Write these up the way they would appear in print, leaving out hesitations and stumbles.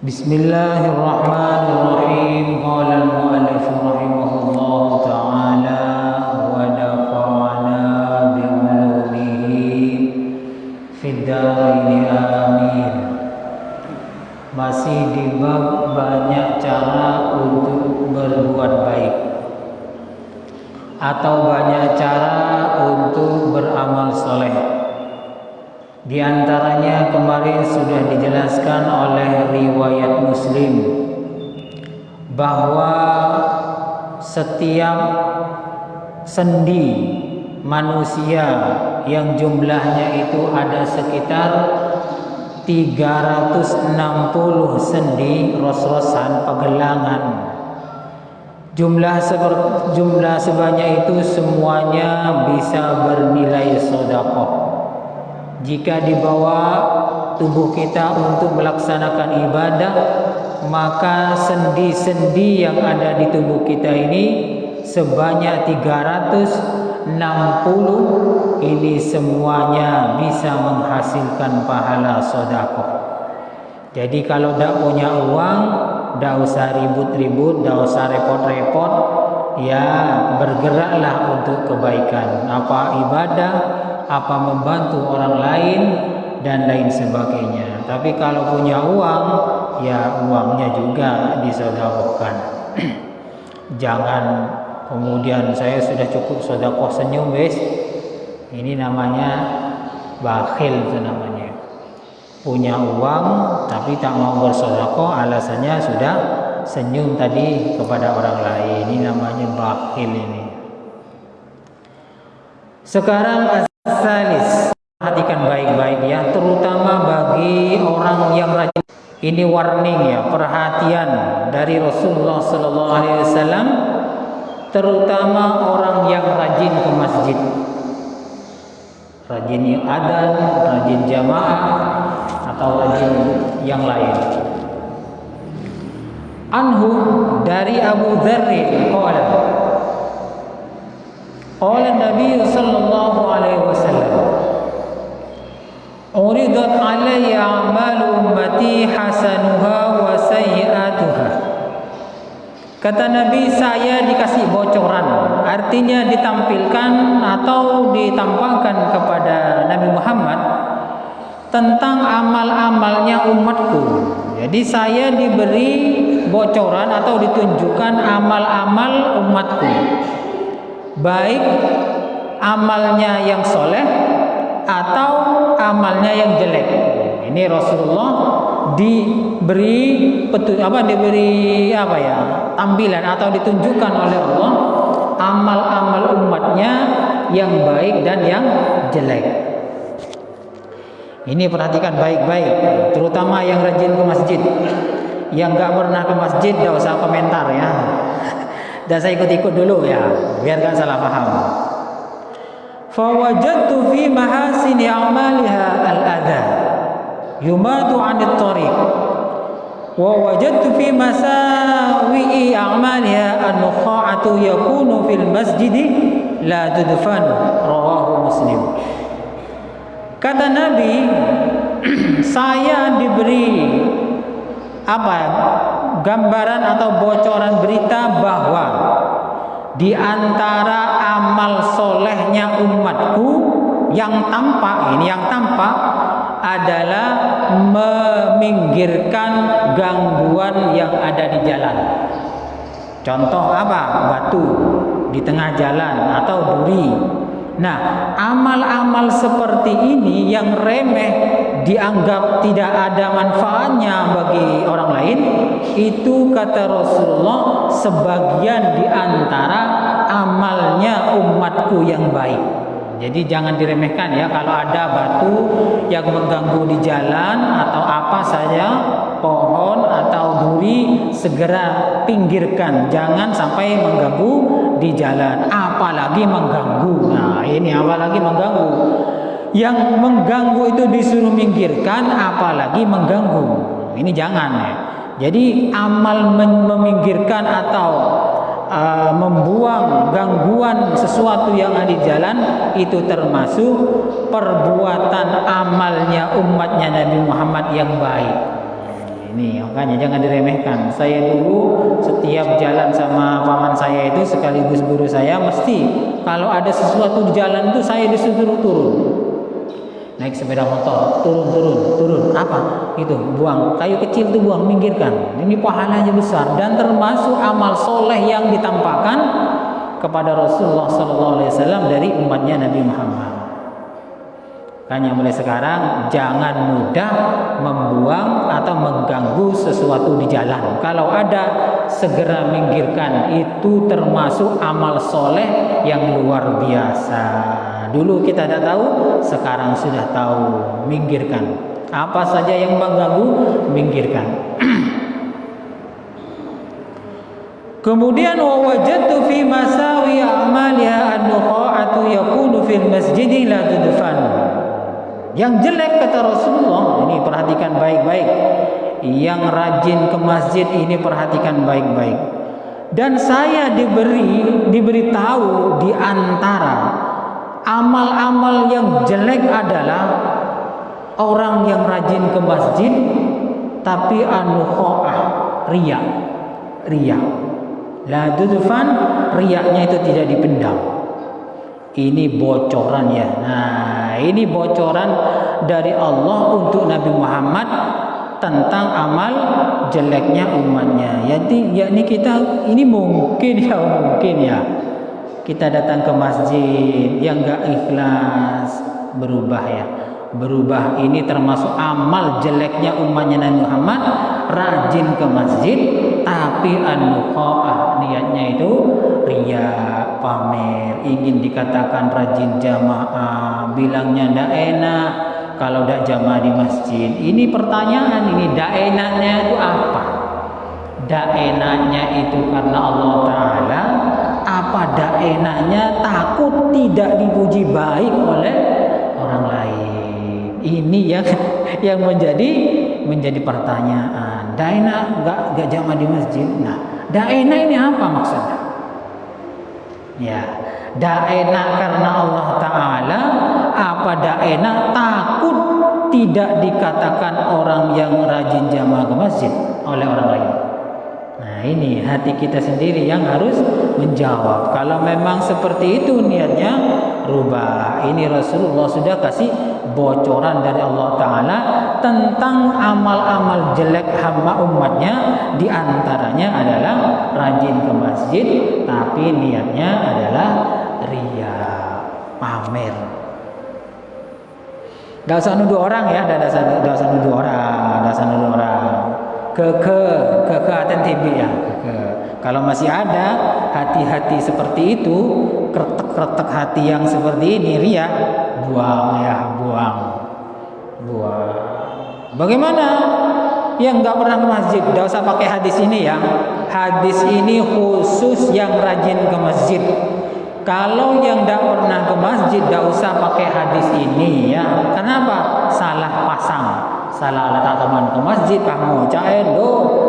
Bismillahirrahmanirrahim. Qala al-mu'allif rahimahullahu ta'ala wa nafa'ana bi'ulumihi fid dharain amin. Masih di bab banyak cara untuk berbuat baik atau banyak cara untuk beramal soleh. Di antaranya kemarin sudah dijelaskan oleh riwayat Muslim bahwa setiap sendi manusia yang jumlahnya itu ada sekitar 360 sendi ros-rosan pegelangan. Jumlah sebanyak itu semuanya bisa bernilai sedekah. Jika dibawa tubuh kita untuk melaksanakan ibadah, maka sendi-sendi yang ada di tubuh kita ini sebanyak 360 ini semuanya bisa menghasilkan pahala sedekah. Jadi kalau tidak punya uang, tidak usah ribut-ribut, tidak usah repot-repot, ya bergeraklah untuk kebaikan, apa ibadah, apa membantu orang lain dan lain sebagainya. Tapi kalau punya uang, ya uangnya juga disedekahkan. Jangan kemudian saya sudah cukup sedekah senyum wes. Ini namanya bakhil, itu namanya. Punya uang tapi tak mau bersedekah, alasannya sudah senyum tadi kepada orang lain. Ini namanya bakhil ini. Sekarang salis, perhatikan baik-baik ya, terutama bagi orang yang rajin. Ini warning ya, perhatian dari Rasulullah Sallallahu Alaihi Wasallam, terutama orang yang rajin ke masjid, rajin adzan, rajin jamaah, atau rajin yang lain. Anhu dari Abu Dzar qala Nabi sallallahu alaihi wasallam uridat alayya a'malu ummati hasanuha wa sayyi'atuha. Kata Nabi, saya dikasih bocoran, artinya ditampilkan atau ditampakkan kepada Nabi Muhammad tentang amal-amalnya umatku. Jadi saya diberi bocoran atau ditunjukkan amal-amal umatku, baik amalnya yang soleh atau amalnya yang jelek. Ini Rasulullah diberi tampilan atau ditunjukkan oleh Allah amal-amal umatnya yang baik dan yang jelek. Ini perhatikan baik-baik, terutama yang rajin ke masjid. Yang nggak pernah ke masjid tidak usah komentar ya. Dan saya ikut-ikut dulu ya, biar gak salah paham. Fawajadtu fi mahasini a'maliha al-adha yumatu 'anit thariq wa wajadtu fi masawi'i a'maliha an-nukha'atu yakunu fil masjidi la tudfan, rawahu Muslim. Kata Nabi, saya diberi gambaran atau bocoran berita bahwa di antara amal solehnya umatku yang tampak adalah meminggirkan gangguan yang ada di jalan. Contoh apa? Batu di tengah jalan atau duri. Nah, amal-amal seperti ini yang remeh, dianggap tidak ada manfaatnya bagi orang lain, itu kata Rasulullah sebagian di antara amalnya umatku yang baik. Jadi jangan diremehkan ya, kalau ada batu yang mengganggu di jalan atau apa saja, pohon atau duri, segera pinggirkan, jangan sampai mengganggu di jalan, apalagi mengganggu. Nah, ini apalagi mengganggu. Yang mengganggu itu disuruh minggirkan, apalagi mengganggu. Ini jangan ya. Jadi amal meminggirkan atau membuang gangguan sesuatu yang ada di jalan itu termasuk perbuatan amalnya umatnya Nabi Muhammad yang baik. ini makanya jangan diremehkan. Saya dulu setiap jalan sama paman saya itu sekaligus guru saya, mesti kalau ada sesuatu di jalan itu saya disuruh turun. Naik sepeda motor, turun. Apa? Itu buang kayu kecil tuh, buang, minggirkan. Ini pahalanya besar dan termasuk amal soleh yang ditampakkan kepada Rasulullah SAW dari umatnya Nabi Muhammad. Makanya mulai sekarang jangan mudah membuang atau mengganggu sesuatu di jalan. Kalau ada, segera minggirkan. Itu termasuk amal soleh yang luar biasa. Dulu kita tidak tahu, sekarang sudah tahu. Minggirkan. Apa saja yang mengganggu, minggirkan. Kemudian wajadtu fi masawi a'maliha an-nuqa'atu yakunu fil masjidi la tudfan. Yang jelek kata Rasulullah, ini perhatikan baik-baik. Yang rajin ke masjid ini perhatikan baik-baik. Dan saya diberitahu di antara amal-amal yang jelek adalah orang yang rajin ke masjid tapi an-nuqa'ah, riya. La tudfan, riyanya itu tidak dipendam. Ini bocoran ya. Nah, ini bocoran dari Allah untuk Nabi Muhammad tentang amal jeleknya umatnya. Yakni kita ini mungkin ya kita datang ke masjid yang enggak ikhlas, berubah ya. Berubah ini termasuk amal jeleknya umatnya Nabi Muhammad, rajin ke masjid tapi an-nuqa'ah, niatnya itu riya, pamer, ingin dikatakan rajin jamaah, bilangnya ndak enak kalau ndak jamaah di masjid. Ini pertanyaan, ini ndak enaknya itu apa? Ndak enaknya itu karena Allah Ta'ala, apa ndak enaknya takut tidak dipuji baik oleh orang lain? Ini yang menjadi pertanyaan. Ndak enak enggak jamaah di masjid. Nah, ndak enak ini apa maksudnya? Ya, ndak enak karena Allah Ta'ala, apa ndak enak takut tidak dikatakan orang yang rajin jamaah ke masjid oleh orang lain. Nah, ini hati kita sendiri yang harus menjawab. Kalau memang seperti itu niatnya, rubah. Ini Rasulullah sudah kasih bocoran dari Allah Ta'ala tentang amal-amal jelek hamba umatnya. Di antaranya adalah rajin ke masjid tapi niatnya adalah riya, pamer. Tidak usah nuduh orang ya, tidak usah nuduh orang. Atentif ya. Kalau masih ada hati-hati seperti itu, kretek-kretek hati yang seperti ini, riya, buang. Bagaimana yang nggak pernah ke masjid? Tidak usah pakai hadis ini ya. Hadis ini khusus yang rajin ke masjid. Kalau yang tidak pernah ke masjid, tidak usah pakai hadis ini ya. Kenapa? Salah pasang. Salah letak teman ke masjid, kamu cair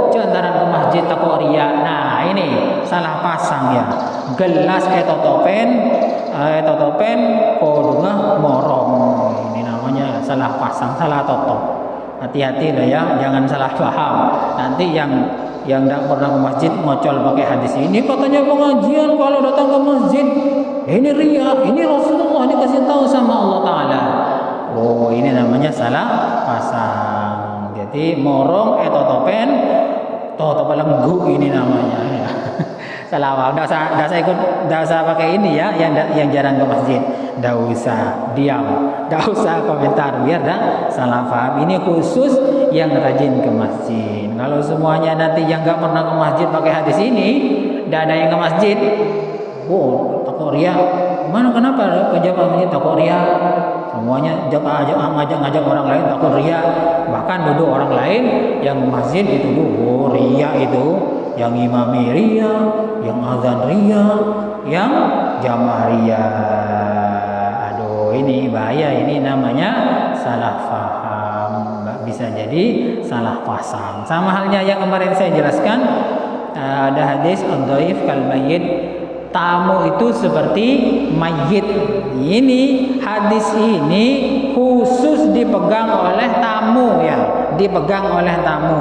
jantaran ke masjid takut riya. Nah, ini salah pasang ya. Gelas totopen kodunga morong. Ini namanya salah pasang, salah toto. Hati-hati lah ya, jangan salah paham. Nanti yang tidak pernah ke masjid ngocol pakai hadis ini, katanya pengajian kalau datang ke masjid ini riya, ini Rasulullah dikasih tahu sama Allah Ta'ala. Oh, ini namanya salah pasang. Jadi morong totopen lenggu ini namanya ya. Salah paham. Enggak usah pakai ini ya, yang jarang ke masjid. Enggak usah diam, enggak usah komentar biar dah salah paham. Ini khusus yang rajin ke masjid. Kalau semuanya nanti yang enggak pernah ke masjid pakai hadis ini, enggak ada yang ke masjid. Oh, takut riya. Mana kenapa pejabat masjid takut riya? Semuanya ngajak orang lain takut riya. Bahkan duduk orang lain yang ke masjid dituduh riya itu, yang imami riya, yang azan riya, yang jamaah riya. Aduh, ini bahaya, ini namanya salah faham. Bisa jadi salah pasang. Sama halnya yang kemarin saya jelaskan, ada hadis ad-dhaif kal mayyit. Tamu itu seperti mayit. Ini hadis ini khusus dipegang oleh tamu ya. dipegang oleh tamu.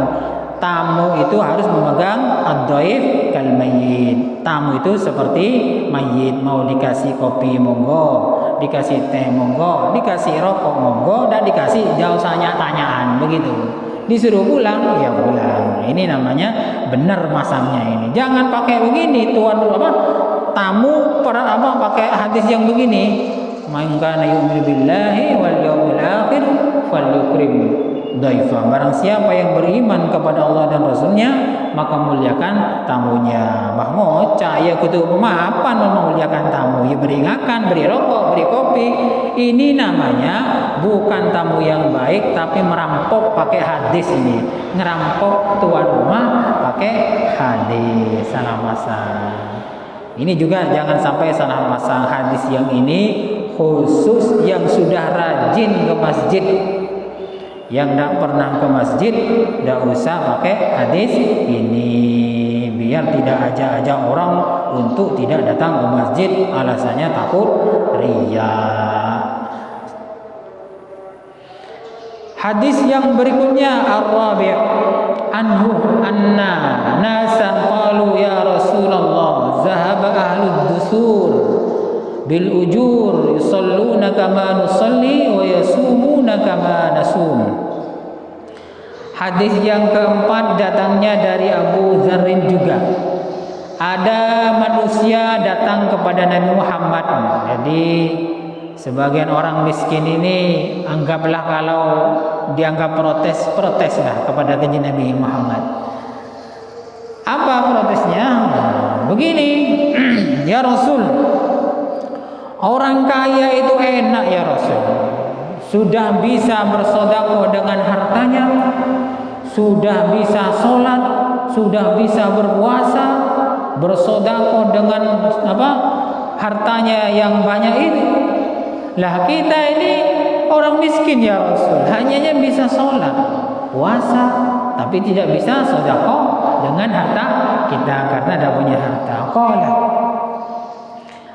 Tamu itu harus memegang ad-dhaif kal mayyit. Tamu itu seperti mayit, mau dikasih kopi monggo, dikasih teh monggo, dikasih rokok monggo, dan dikasih jauh tanyaan begitu. Disuruh pulang, ya pulang. Ini namanya benar masangnya ini. Jangan pakai begini, tuan tamu pakai hadis yang begini. Man kana yu'minu billahi wal yawmil akhir falyukrim dhaifa. Barang siapa yang beriman kepada Allah dan Rasulnya, maka muliakan tamunya. Bahmo caya kutu mapan memuliakan tamu, ya beringakan, beri rokok, beri kopi. Ini namanya bukan tamu yang baik, tapi merampok pakai hadis ini. Ngerampok tuan rumah pakai hadis, salah masang. Ini juga jangan sampai salah masang hadis yang ini, khusus yang sudah rajin ke masjid. Yang tidak pernah ke masjid, tidak usah pakai hadis ini, biar tidak ajak-ajak orang untuk tidak datang ke masjid, alasannya takut riya. Hadis yang berikutnya, ar-rabi' anhu anna nasan qalu ya Rasulullah zahaba ahlud dusur bil ujur yusalluna kama nusalli wa yasumuna kama nasum. Hadis yang keempat datangnya dari Abu Dzarrin juga. Ada manusia datang kepada Nabi Muhammad. Jadi sebagian orang miskin ini anggaplah kalau dianggap proteslah kepada kanjeng Nabi Muhammad. Apa protesnya? Begini, ya Rasul, orang kaya itu enak ya Rasul. Sudah bisa bersedekah dengan hartanya, sudah bisa sholat, sudah bisa berpuasa, bersedekah dengan hartanya yang banyak itu. Lah kita ini orang miskin ya Rasul, hanya bisa sholat, puasa, tapi tidak bisa sedekah dengan harta kita karena tidak punya harta.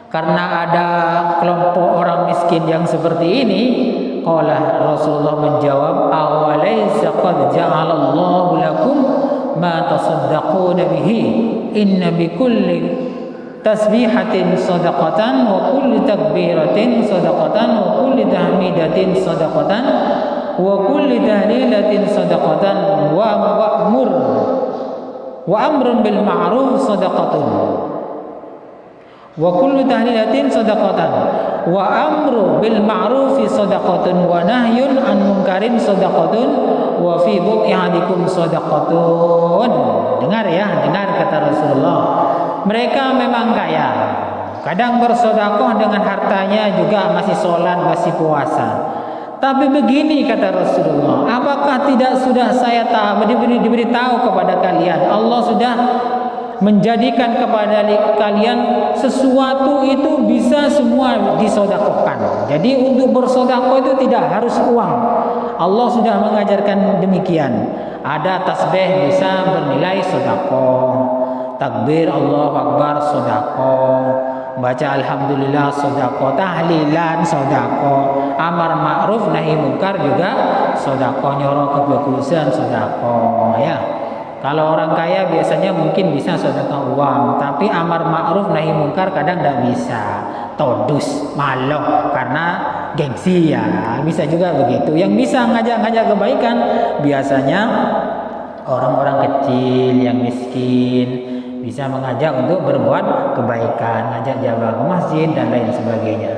Karena ada kelompok orang miskin yang seperti ini, Rasulullah menjawab, awalaysa qad ja'alallahu lakum ma tasaddaquna bihi inna bikulli tasbihatin sadaqatan wa kulli takbiratin sadaqatan wa kulli tahmidatin sadaqatan wa kulli tahlilatin sadaqatan wa amrun bil ma'ruf sadaqatun wa kullu tahlilatin sadaqatan wa amru bil ma'rufi sadaqatun wa nahyun an munkarin sadaqatun wa fi bu'i ahadikum sadaqatun. Dengar ya, dengar kata Rasulullah. Mereka memang kaya, kadang bersedekah dengan hartanya, juga masih sholat, masih puasa. Tapi begini kata Rasulullah, apakah tidak sudah saya diberitahu kepada kalian, Allah sudah menjadikan kepada kalian sesuatu itu bisa semua disedekahkan. Jadi untuk bersedekah itu tidak harus uang. Allah sudah mengajarkan demikian. Ada tasbih bisa bernilai sedekah, takbir Allahu Akbar sedekah, baca alhamdulillah sedekah, tahlilan sedekah, amar ma'ruf nahi munkar juga sedekah, nyuruh kebagusan sedekah ya. Kalau orang kaya biasanya mungkin bisa sedekah uang, tapi amar ma'ruf nahi munkar kadang tidak bisa. Todus, malu karena gengsi ya. Bisa juga begitu. Yang bisa ngajak-ngajak kebaikan biasanya orang-orang kecil yang miskin, bisa mengajak untuk berbuat kebaikan, ngajak jaga ke masjid dan lain sebagainya.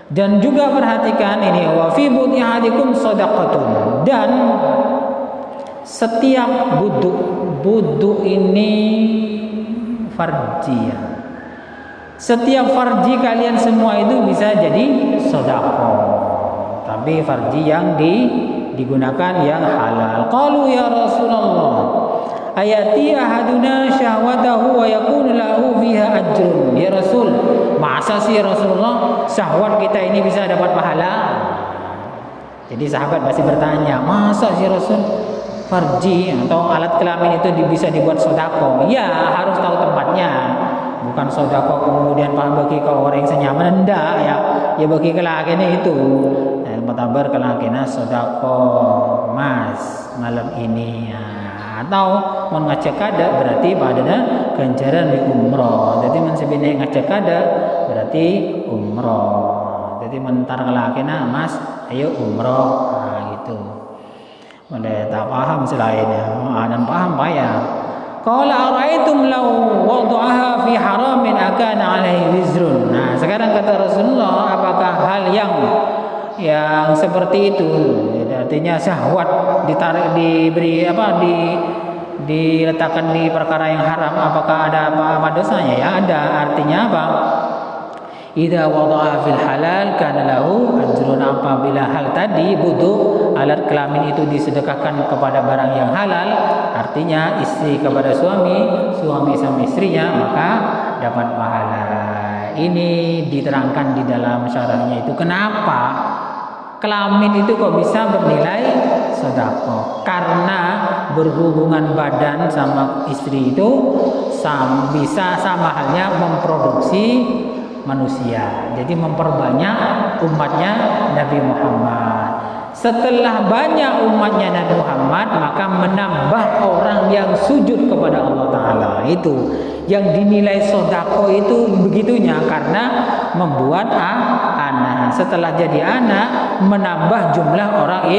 Dan juga perhatikan ini, wa fi buti ahadikum shadaqatun, dan setiap buduk ini farji ya. Setiap farji kalian semua itu bisa jadi sedekah. Tapi farji yang digunakan yang halal. Qalu ya Rasulullah, ayati ahaduna syahwatahu wa yakun lahu fiha ajrun. Ya Rasul, masa sih Rasulullah syahwat kita ini bisa dapat pahala? Jadi sahabat masih bertanya, masa sih Rasul farji atau alat kelamin itu bisa dibuat sedekah? Ya, harus tahu tempatnya. Bukan sedekah kemudian bagi ke orang yang senyaman, enggak ya. Ya bagi ke laki itu. Matabar ke laki sedekah emas. malam ini. Atau mau ngajak kada berarti badana ganjaran di umroh. Jadi men sebene ngajak kada berarti umroh. Jadi mentar kelakena Mas, ayo umroh. Gitu. Boleh tak paham selainnya. Dan paham payah. Qala ara'aitum law wada'aha fi haramin akana 'alaihi wizrun. Nah, sekarang kata Rasulullah, apakah hal yang seperti itu, artinya syahwat diletakkan di perkara yang haram, apakah ada apa dosanya? Ya ada. Artinya apa? Idza wada'a fil halal kana lahu ajrun. Apabila hal tadi butuh alat kelamin itu disedekahkan kepada barang yang halal, artinya istri kepada suami, suami sama istrinya, maka dapat pahala. Ini diterangkan di dalam syarahnya itu. Kenapa kelamin itu kok bisa bernilai sedekah? Karena berhubungan badan sama istri itu bisa sama halnya memproduksi manusia. Jadi memperbanyak umatnya Nabi Muhammad. Setelah banyak umatnya Nabi Muhammad, maka menambah orang yang sujud kepada Allah Ta'ala. Itu yang dinilai sedekah itu begitunya, karena membuat anak. Setelah jadi anak, menambah jumlah orang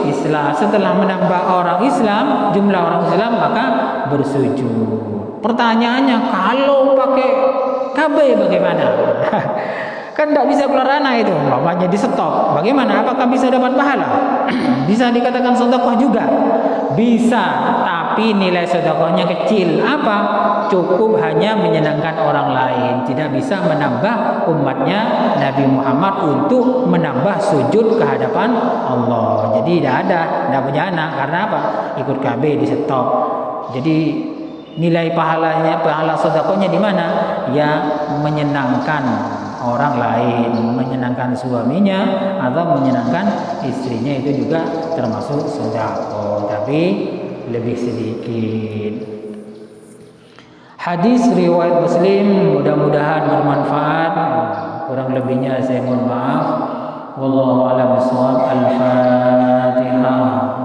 Islam. Setelah menambah orang Islam, jumlah orang Islam, maka bersujud. Pertanyaannya, kalau pakai KB bagaimana? Kan tidak bisa keluar anak itu, bapaknya di stop. Bagaimana? Apakah bisa dapat pahala? Bisa dikatakan sedekah juga? Bisa, tapi nilai sedekahnya kecil. Apa? Cukup hanya menyenangkan orang lain, tidak bisa menambah umatnya Nabi Muhammad untuk menambah sujud ke hadapan Allah. Jadi tidak punya anak. Karena apa? Ikut KB di stop. Jadi nilai pahala sedekahnya di mana? Ya menyenangkan orang lain, menyenangkan suaminya atau menyenangkan istrinya, itu juga termasuk sedekah, tapi lebih sedikit. Hadis riwayat Muslim, mudah-mudahan bermanfaat. Kurang lebihnya saya mohon maaf. Wallahu a'lam bishawab. Al-Fatihah.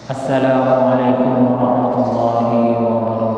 Assalamualaikum warahmatullahi wabarakatuh.